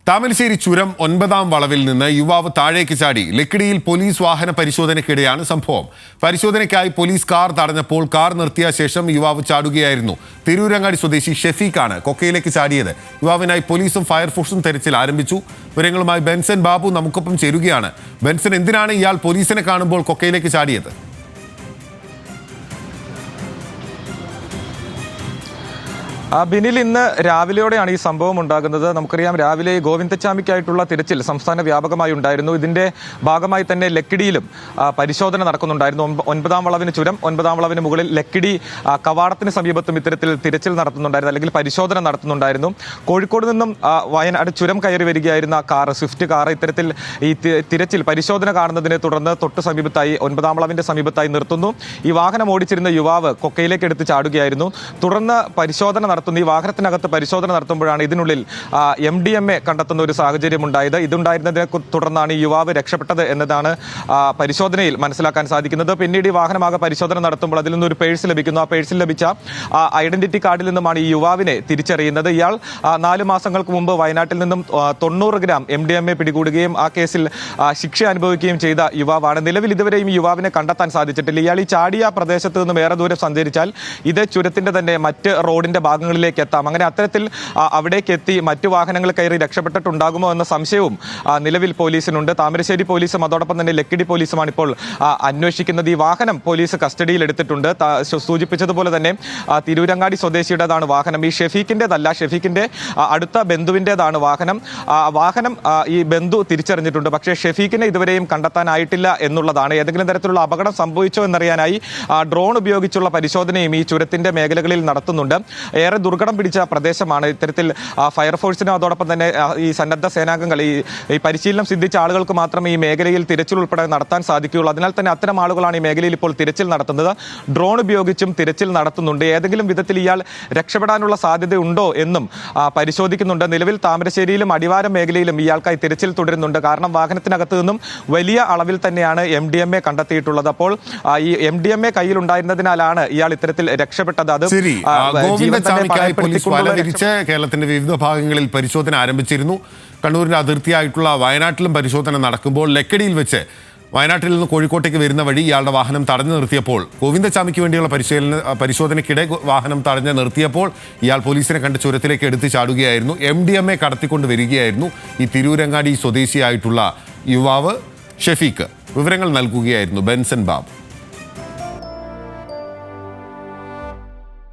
താമരശ്ശേരി ചുരം 9-ാം വളവിൽ നിന്ന് യുവാവ് താഴേക്ക് ചാടി. ലക്കിടിയിൽ പോലീസ് വാഹന പരിശോധനയ്ക്കിടെയാണ് സംഭവം. പരിശോധനയ്ക്കായി പോലീസ് കാർ തടഞ്ഞപ്പോൾ കാർ നിർത്തിയ ശേഷം യുവാവ് ചാടുകയായിരുന്നു. തിരൂരങ്ങാടി സ്വദേശി ഷെഫീഖാണ് കൊക്കയിലേക്ക് ചാടിയത്. യുവാവിനായി പോലീസും ഫയർഫോഴ്സും തെരച്ചിൽ ആരംഭിച്ചു. വിവരങ്ങളുമായി ബെൻസൻ ബാബു നമുക്കൊപ്പം ചേരുകയാണ്. ബെൻസൻ, എന്തിനാണ് ഇയാൾ പോലീസിനെ കാണുമ്പോൾ കൊക്കയിലേക്ക് ചാടിയത്? ബിനിൽ, ഇന്ന് രാവിലെയോടെയാണ് ഈ സംഭവം ഉണ്ടാകുന്നത്. നമുക്കറിയാം, രാവിലെ ഗോവിന്ദച്ചാമിക്കായിട്ടുള്ള തിരച്ചിൽ സംസ്ഥാന വ്യാപകമായി ഉണ്ടായിരുന്നു. ഇതിന്റെ ഭാഗമായി തന്നെ ലക്കിടിയിലും പരിശോധന നടക്കുന്നുണ്ടായിരുന്നു. 9-ാം വളവിന് ചുരം, 9-ാം വളവിന് മുകളിൽ ലക്കിടി കവാടത്തിന് സമീപത്തും ഇത്തരത്തിൽ തിരച്ചിൽ നടത്തുന്നുണ്ടായിരുന്നു, അല്ലെങ്കിൽ പരിശോധന നടത്തുന്നുണ്ടായിരുന്നു. കോഴിക്കോട് നിന്നും വയനാട് ചുരം കയറി വരികയായിരുന്ന കാർ, സ്വിഫ്റ്റ് കാർ, ഇത്തരത്തിൽ ഈ തിരച്ചിൽ പരിശോധന കാണുന്നതിനെ തുടർന്ന് തൊട്ട് സമീപത്തായി 9-ാം വളവിന്റെ സമീപത്തായി നിർത്തുന്നു. ഈ വാഹനം ഓടിച്ചിരുന്ന യുവാവ് കൊക്കയിലേക്ക് എടുത്ത് ചാടുകയായിരുന്നു. തുടർന്ന് പരിശോധന ഈ വാഹനത്തിനകത്ത് പരിശോധന നടത്തുമ്പോഴാണ് ഇതിനുള്ളിൽ MDMA കണ്ടെത്തുന്ന ഒരു സാഹചര്യം ഉണ്ടായത്. ഇതുണ്ടായിരുന്നതിനെ തുടർന്നാണ് ഈ യുവാവ് രക്ഷപ്പെട്ടത് എന്നതാണ് പരിശോധനയിൽ മനസ്സിലാക്കാൻ സാധിക്കുന്നത്. പിന്നീട് ഈ വാഹനമാകെ പരിശോധന നടത്തുമ്പോൾ അതിൽ നിന്നൊരു പേഴ്സ് ലഭിക്കുന്നു. ആ പേഴ്സിൽ ലഭിച്ച ഐഡന്റിറ്റി കാർഡിൽ നിന്നുമാണ് ഈ യുവാവിനെ തിരിച്ചറിയുന്നത്. ഇയാൾ 4 മാസങ്ങൾക്ക് മുമ്പ് വയനാട്ടിൽ നിന്നും 90 ഗ്രാം MDMA പിടികൂടുകയും ആ കേസിൽ ശിക്ഷ അനുഭവിക്കുകയും ചെയ്ത യുവാവാണ്. നിലവിൽ ഇതുവരെയും ഈ യുവാവിനെ കണ്ടെത്താൻ സാധിച്ചിട്ടില്ല. ഇയാൾ ഈ ചാടിയ പ്രദേശത്ത് നിന്നും ഏറെ ദൂരം സഞ്ചരിച്ചാൽ ഇത് ചുരത്തിന്റെ തന്നെ മറ്റ് റോഡിന്റെ ഭാഗങ്ങളിലേക്ക് എത്താം. അങ്ങനെ അത്തരത്തിൽ അവിടേക്ക് എത്തി മറ്റു വാഹനങ്ങൾ കയറി രക്ഷപ്പെട്ടിട്ടുണ്ടാകുമോ എന്ന സംശയവും നിലവിൽ പോലീസിനുണ്ട്. താമരശ്ശേരി പോലീസും അതോടൊപ്പം തന്നെ ലക്കിടി പോലീസുമാണ് ഇപ്പോൾ അന്വേഷിക്കുന്നത്. ഈ വാഹനം പോലീസ് കസ്റ്റഡിയിൽ എടുത്തിട്ടുണ്ട്. സൂചിപ്പിച്ചതുപോലെ തന്നെ തിരൂരങ്ങാടി സ്വദേശിയുടേതാണ് വാഹനം. ഈ ഷെഫീഖിൻ്റെതല്ല, ഷെഫീഖിന്റെ അടുത്ത ബന്ധുവിൻ്റെതാണ് വാഹനം. വാഹനം ഈ ബന്ധു തിരിച്ചറിഞ്ഞിട്ടുണ്ട്. പക്ഷേ ഷെഫീഖിനെ ഇതുവരെയും കണ്ടെത്താനായിട്ടില്ല എന്നുള്ളതാണ്. ഏതെങ്കിലും തരത്തിലുള്ള അപകടം സംഭവിച്ചോ എന്നറിയാനായി ഡ്രോൺ ഉപയോഗിച്ചുള്ള പരിശോധനയും ഈ ചുരത്തിന്റെ മേഖലകളിൽ നടത്തുന്നുണ്ട്. ഏറെ ദുർഘടം പിടിച്ച പ്രദേശമാണ്. ഇത്തരത്തിൽ ഫയർഫോഴ്സിനും അതോടൊപ്പം തന്നെ ഈ സന്നദ്ധ സേനാംഗങ്ങൾ, ഈ പരിശീലനം സിദ്ധിച്ച ആളുകൾക്ക് മാത്രമേ ഈ മേഖലയിൽ തിരച്ചിൽ ഉൾപ്പെടെ നടത്താൻ സാധിക്കുകയുള്ളൂ. അതിനാൽ തന്നെ അത്തരം ആളുകളാണ് ഈ മേഖലയിൽ ഇപ്പോൾ തിരച്ചിൽ നടത്തുന്നത്. ഡ്രോൺ ഉപയോഗിച്ചും തിരച്ചിൽ നടത്തുന്നുണ്ട്. ഏതെങ്കിലും വിധത്തിൽ ഇയാൾ രക്ഷപ്പെടാനുള്ള സാധ്യതയുണ്ടോ എന്നും പരിശോധിക്കുന്നുണ്ട്. നിലവിൽ താമരശ്ശേരിയിലും അടിവാരം മേഖലയിലും ഇയാൾക്കായി തിരച്ചിൽ തുടരുന്നുണ്ട്. കാരണം വാഹനത്തിനകത്ത് നിന്നും വലിയ അളവിൽ തന്നെയാണ് MDMA കണ്ടെത്തിയിട്ടുള്ളത്. അപ്പോൾ ഈ MDMA കയ്യിലുണ്ടായിരുന്നതിനാലാണ് ഇയാൾ ഇത്തരത്തിൽ രക്ഷപ്പെട്ടത്. അത് പോലീസ് വല വിരിച്ച് കേരളത്തിന്റെ വിവിധ ഭാഗങ്ങളിൽ പരിശോധന ആരംഭിച്ചിരുന്നു. കണ്ണൂരിന്റെ അതിർത്തിയായിട്ടുള്ള വയനാട്ടിലും പരിശോധന നടക്കുമ്പോൾ ലക്കിടിയിൽ വെച്ച് വയനാട്ടിൽ നിന്ന് കോഴിക്കോട്ടേക്ക് വരുന്ന വഴി ഇയാളുടെ വാഹനം തടഞ്ഞു നിർത്തിയപ്പോൾ, ഗോവിന്ദച്ചാമിക്ക് വേണ്ടിയുള്ള പരിശോധനയ്ക്കിടെ വാഹനം തടഞ്ഞു നിർത്തിയപ്പോൾ ഇയാൾ പോലീസിനെ കണ്ട് ചുരത്തിലേക്ക് എടുത്ത് ചാടുകയായിരുന്നു. MDMA കടത്തിക്കൊണ്ട് വരികയായിരുന്നു ഈ തിരൂരങ്ങാടി സ്വദേശിയായിട്ടുള്ള യുവാവ് ഷെഫീഖ്. വിവരങ്ങൾ നൽകുകയായിരുന്നു ബെൻസൻ ബാബു.